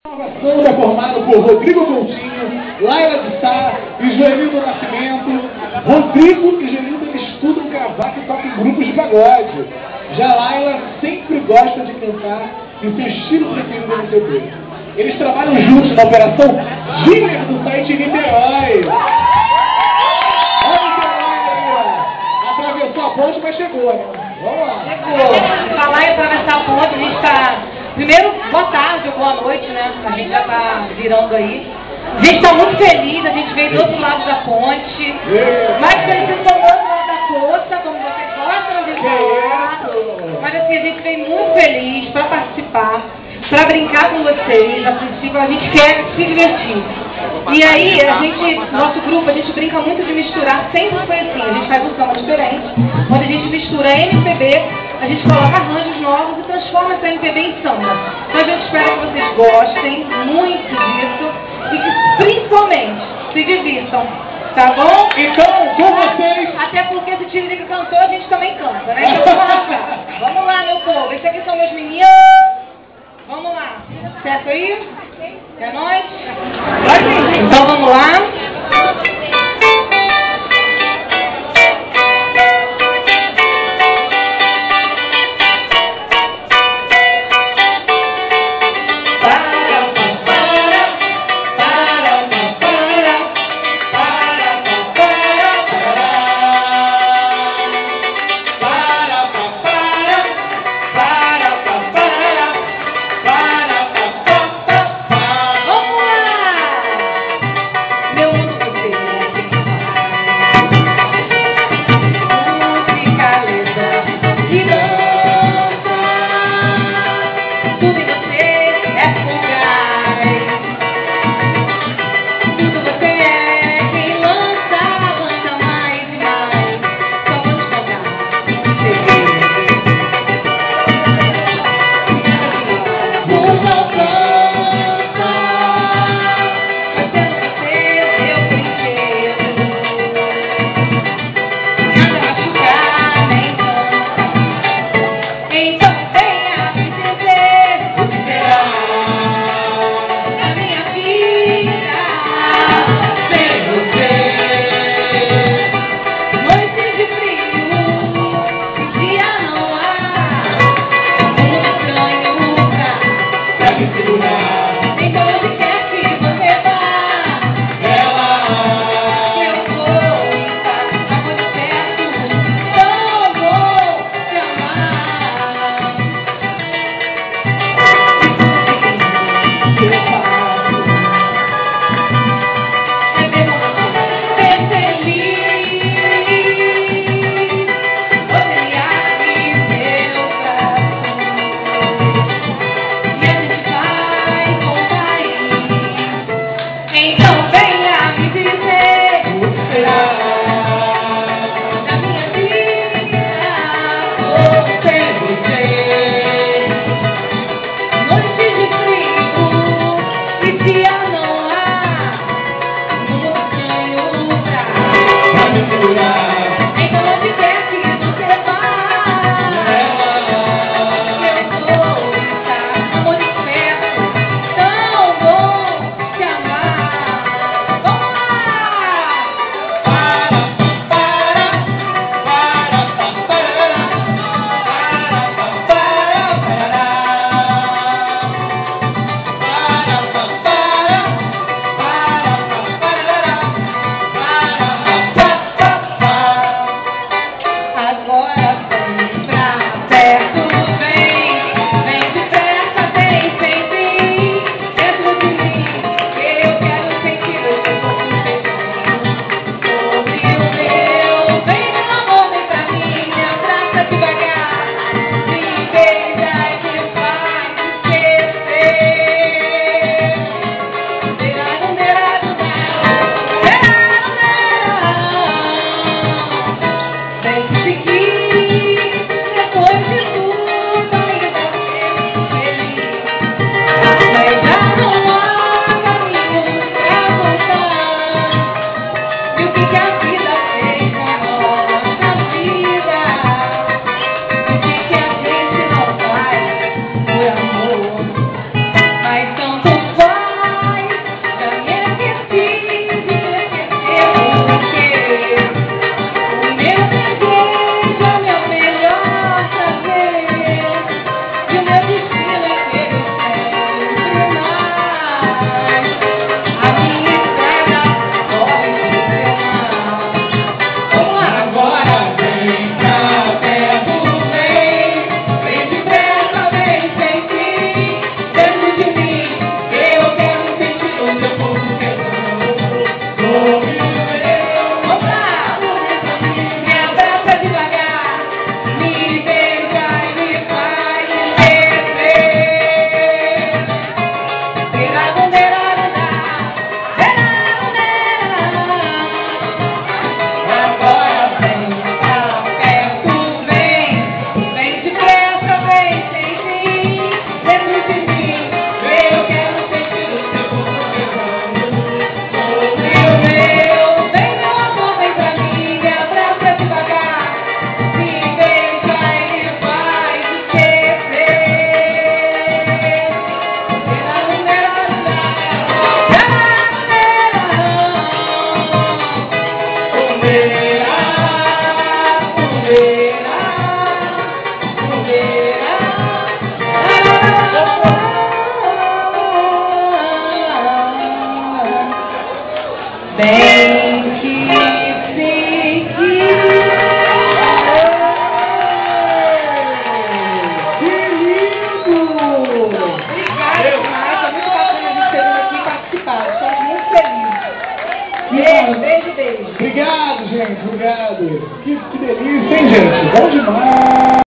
Nova Samba formada por Rodrigo Coutinho, Laila de Sá e Joelino Nascimento. Rodrigo e Joelino estudam cavaco e tocam em grupos de pagode. Já Laila sempre gosta de cantar em seu estilo preferido no MPB. Eles trabalham juntos na operação Giner do site Niterói. Olha o Niterói aí, ó. Atravessou a ponte, mas chegou, né? Vamos lá. Chegou. Falar e atravessar a ponte, a gente está... Primeiro, boa tarde ou boa noite, né? A gente já está virando aí. A gente está muito feliz, a gente veio do outro lado da ponte. Mais feliz do outro lado da costa, como vocês gostam de falar. Mas assim, a gente veio muito feliz para participar, para brincar com vocês, assistir, a gente quer se divertir. E aí, a gente, nosso grupo, a gente brinca muito de misturar, sempre foi assim, a gente faz um samba diferente, onde a gente mistura MPB, a gente coloca arranjos novos e transforma essa MPB em samba. Então a gente espera que vocês gostem muito disso e que principalmente se divirtam, tá bom? Então, com vocês... Até porque se Tiririca cantou, a gente também canta, né? Então vamos lá, meu povo, esses aqui são meus meninos. Vamos lá, certo aí? É nóis? Então vamos lá. Meu Bem que sei que... Que lindo! Obrigada demais, foi muito bacana a gente ter vindo aqui participar. Estamos muito felizes. Beijo. Obrigado, gente, obrigado. Que delícia, hein, gente? Bom demais.